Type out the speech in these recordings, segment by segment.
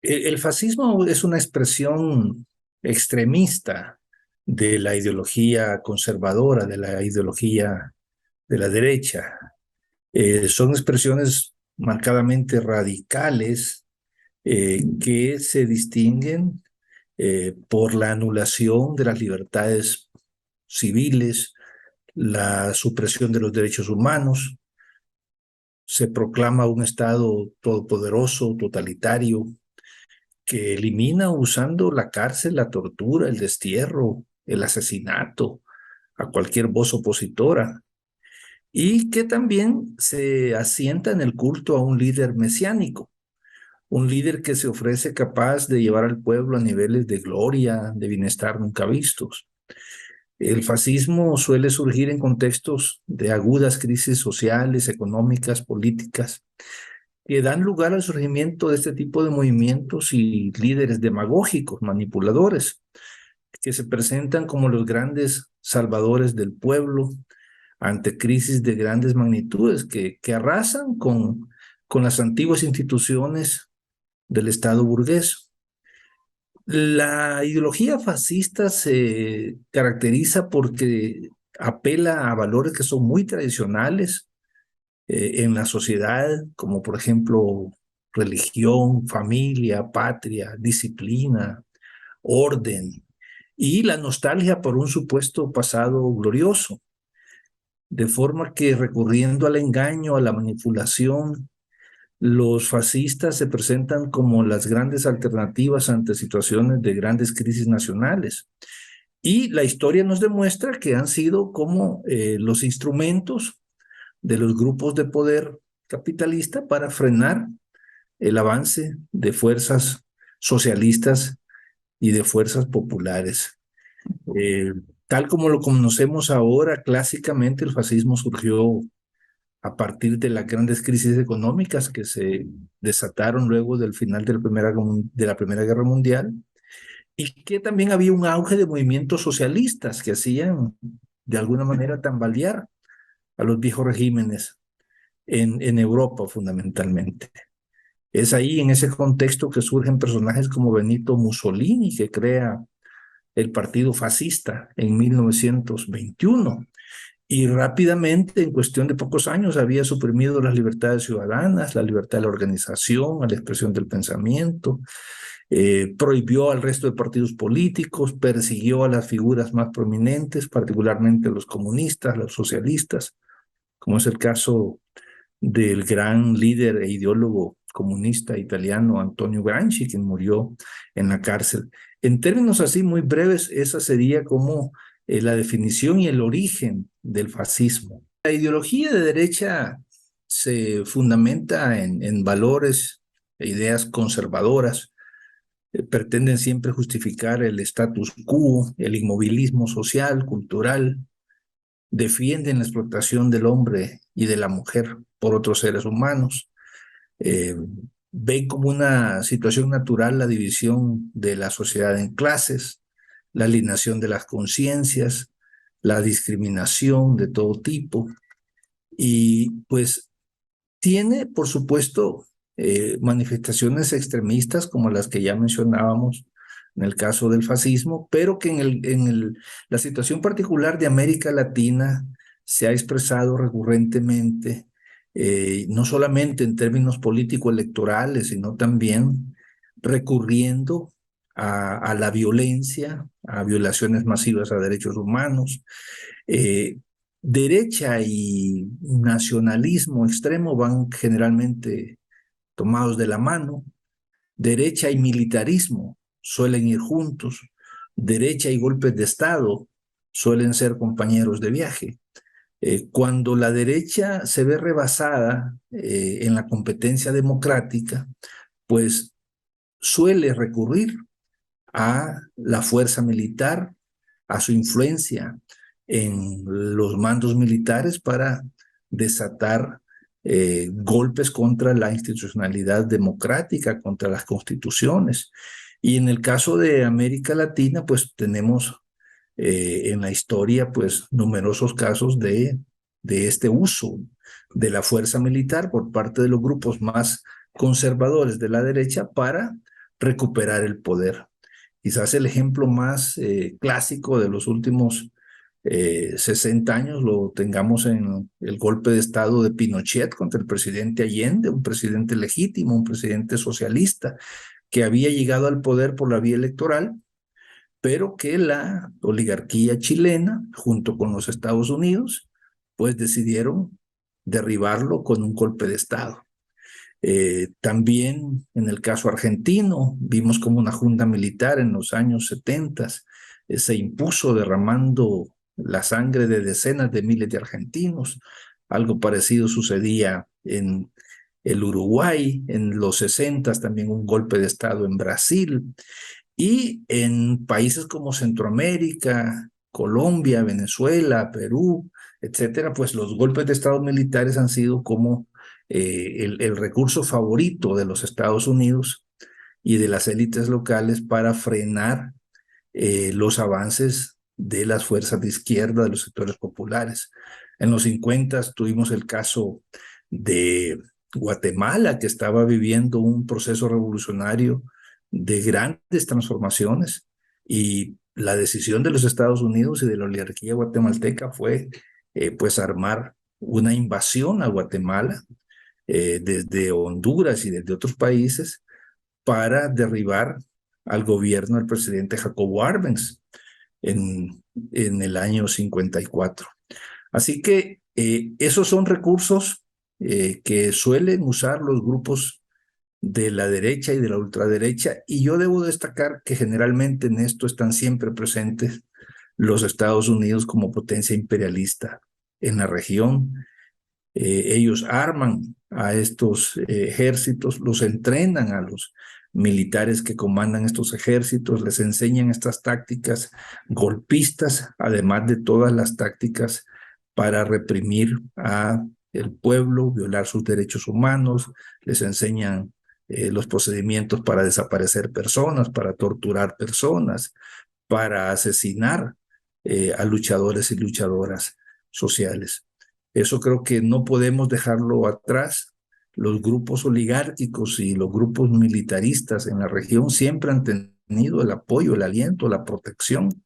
El fascismo es una expresión extremista de la ideología conservadora, de la ideología de la derecha. Son expresiones marcadamente radicales que se distinguen por la anulación de las libertades civiles, la supresión de los derechos humanos. Se proclama un Estado todopoderoso, totalitario, que elimina usando la cárcel, la tortura, el destierro, el asesinato a cualquier voz opositora, y que también se asienta en el culto a un líder mesiánico, un líder que se ofrece capaz de llevar al pueblo a niveles de gloria, de bienestar nunca vistos. El fascismo suele surgir en contextos de agudas crisis sociales, económicas, políticas, que dan lugar al surgimiento de este tipo de movimientos y líderes demagógicos, manipuladores, que se presentan como los grandes salvadores del pueblo ante crisis de grandes magnitudes que arrasan con las antiguas instituciones del Estado burgués. La ideología fascista se caracteriza porque apela a valores que son muy tradicionales en la sociedad, como por ejemplo religión, familia, patria, disciplina, orden y la nostalgia por un supuesto pasado glorioso, de forma que recurriendo al engaño, a la manipulación, los fascistas se presentan como las grandes alternativas ante situaciones de grandes crisis nacionales. Y la historia nos demuestra que han sido como los instrumentos de los grupos de poder capitalista para frenar el avance de fuerzas socialistas y de fuerzas populares. Eh, Tal como lo conocemos ahora, clásicamente el fascismo surgió a partir de las grandes crisis económicas que se desataron luego del final de la Primera Guerra Mundial, y que también había un auge de movimientos socialistas que hacían de alguna manera tambalear a los viejos regímenes en Europa fundamentalmente. Es ahí, en ese contexto, que surgen personajes como Benito Mussolini, que crea el Partido Fascista en 1921 y rápidamente, en cuestión de pocos años, había suprimido las libertades ciudadanas, la libertad de la organización, a la expresión del pensamiento, prohibió al resto de partidos políticos, persiguió a las figuras más prominentes, particularmente a los comunistas, los socialistas, como es el caso del gran líder e ideólogo comunista italiano Antonio Gramsci, quien murió en la cárcel. En términos así muy breves, esa sería como la definición y el origen del fascismo. La ideología de derecha se fundamenta en valores e ideas conservadoras, pretenden siempre justificar el status quo, el inmovilismo social, cultural, defienden la explotación del hombre y de la mujer por otros seres humanos, eh, ven como una situación natural la división de la sociedad en clases, la alienación de las conciencias, la discriminación de todo tipo, y pues tiene, por supuesto, manifestaciones extremistas como las que ya mencionábamos en el caso del fascismo, pero que la situación particular de América Latina se ha expresado recurrentemente, no solamente en términos político-electorales, sino también recurriendo a la violencia, a violaciones masivas a derechos humanos. Eh, Derecha y nacionalismo extremo van generalmente tomados de la mano. Derecha y militarismo suelen ir juntos. Derecha y golpes de Estado suelen ser compañeros de viaje. Cuando la derecha se ve rebasada en la competencia democrática, pues suele recurrir a la fuerza militar, a su influencia en los mandos militares para desatar golpes contra la institucionalidad democrática, contra las constituciones. Y en el caso de América Latina, pues tenemos en la historia pues numerosos casos de este uso de la fuerza militar por parte de los grupos más conservadores de la derecha para recuperar el poder. Quizás el ejemplo más clásico de los últimos 60 años lo tengamos en el golpe de Estado de Pinochet contra el presidente Allende, un presidente legítimo, un presidente socialista, que había llegado al poder por la vía electoral, pero que la oligarquía chilena, junto con los Estados Unidos, pues decidieron derribarlo con un golpe de Estado. También en el caso argentino, vimos como una junta militar en los años 70 se impuso derramando la sangre de decenas de miles de argentinos. Algo parecido sucedía en el Uruguay, en los 60 también un golpe de Estado en Brasil, y en países como Centroamérica, Colombia, Venezuela, Perú, etcétera, pues los golpes de Estado militares han sido como el recurso favorito de los Estados Unidos y de las élites locales para frenar los avances de las fuerzas de izquierda, de los sectores populares. En los 50 tuvimos el caso de Guatemala, que estaba viviendo un proceso revolucionario de grandes transformaciones, y la decisión de los Estados Unidos y de la oligarquía guatemalteca fue pues armar una invasión a Guatemala desde Honduras y desde otros países para derribar al gobierno del presidente Jacobo Arbenz en el año 54. Así que esos son recursos que suelen usar los grupos de la derecha y de la ultraderecha, y yo debo destacar que generalmente en esto están siempre presentes los Estados Unidos como potencia imperialista en la región. Ellos arman a estos ejércitos, los entrenan a los militares que comandan estos ejércitos, les enseñan estas tácticas golpistas, además de todas las tácticas para reprimir a el pueblo, violar sus derechos humanos, les enseñan los procedimientos para desaparecer personas, para torturar personas, para asesinar a luchadores y luchadoras sociales. Eso creo que no podemos dejarlo atrás. Los grupos oligárquicos y los grupos militaristas en la región siempre han tenido el apoyo, el aliento, la protección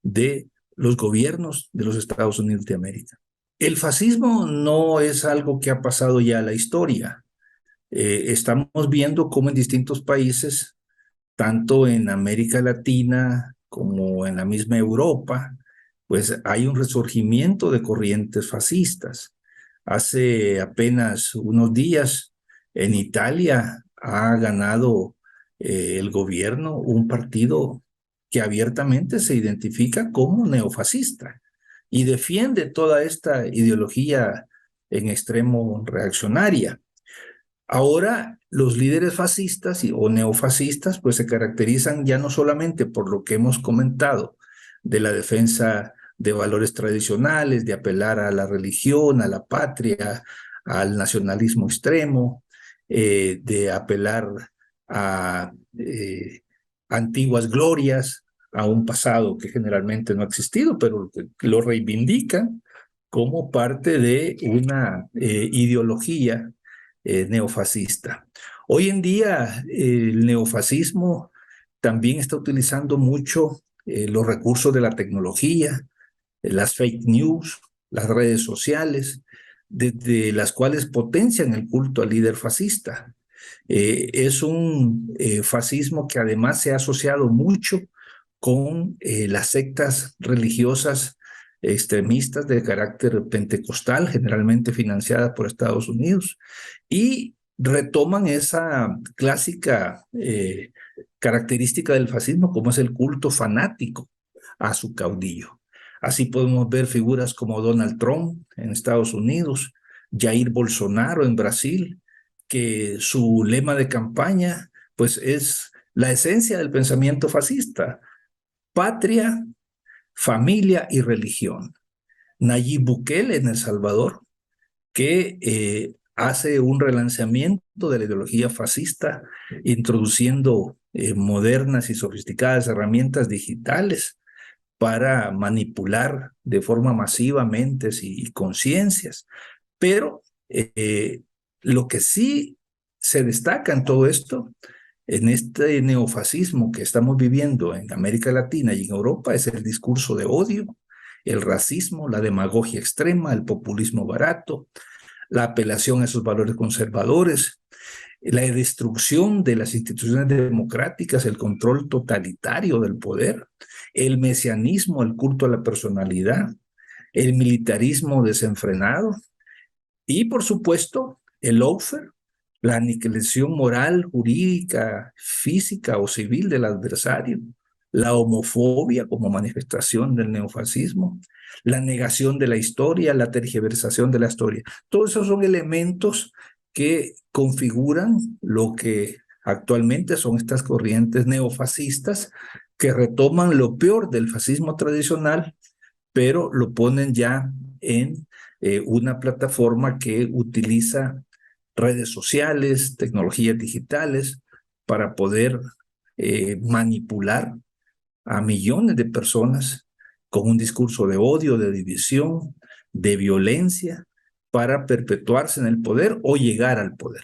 de los gobiernos de los Estados Unidos de América. El fascismo no es algo que ha pasado ya a la historia. Estamos viendo cómo en distintos países, tanto en América Latina como en la misma Europa, pues hay un resurgimiento de corrientes fascistas. Hace apenas unos días en Italia ha ganado el gobierno un partido que abiertamente se identifica como neofascista y defiende toda esta ideología en extremo reaccionaria. Ahora, los líderes fascistas o neofascistas pues se caracterizan ya no solamente por lo que hemos comentado de la defensa de valores tradicionales, de apelar a la religión, a la patria, al nacionalismo extremo, de apelar a antiguas glorias, a un pasado que generalmente no ha existido, pero lo reivindican como parte de una ideología neofascista. Hoy en día el neofascismo también está utilizando mucho los recursos de la tecnología, las fake news, las redes sociales, desde las cuales potencian el culto al líder fascista. Es un fascismo que además se ha asociado mucho con las sectas religiosas extremistas de carácter pentecostal, generalmente financiadas por Estados Unidos, y retoman esa clásica característica del fascismo, como es el culto fanático a su caudillo. Así podemos ver figuras como Donald Trump en Estados Unidos, Jair Bolsonaro en Brasil, que su lema de campaña pues es la esencia del pensamiento fascista: patria, familia y religión. Nayib Bukele en El Salvador, que hace un relanzamiento de la ideología fascista, introduciendo modernas y sofisticadas herramientas digitales para manipular de forma masiva mentes y conciencias. Pero lo que sí se destaca en todo esto en este neofascismo que estamos viviendo en América Latina y en Europa es el discurso de odio, el racismo, la demagogia extrema, el populismo barato, la apelación a esos valores conservadores, la destrucción de las instituciones democráticas, el control totalitario del poder, el mesianismo, el culto a la personalidad, el militarismo desenfrenado y, por supuesto, el lawfare, la aniquilación moral, jurídica, física o civil del adversario, la homofobia como manifestación del neofascismo, la negación de la historia, la tergiversación de la historia. Todos esos son elementos que configuran lo que actualmente son estas corrientes neofascistas que retoman lo peor del fascismo tradicional, pero lo ponen ya en una plataforma que utiliza redes sociales, tecnologías digitales, para poder manipular a millones de personas con un discurso de odio, de división, de violencia, para perpetuarse en el poder o llegar al poder.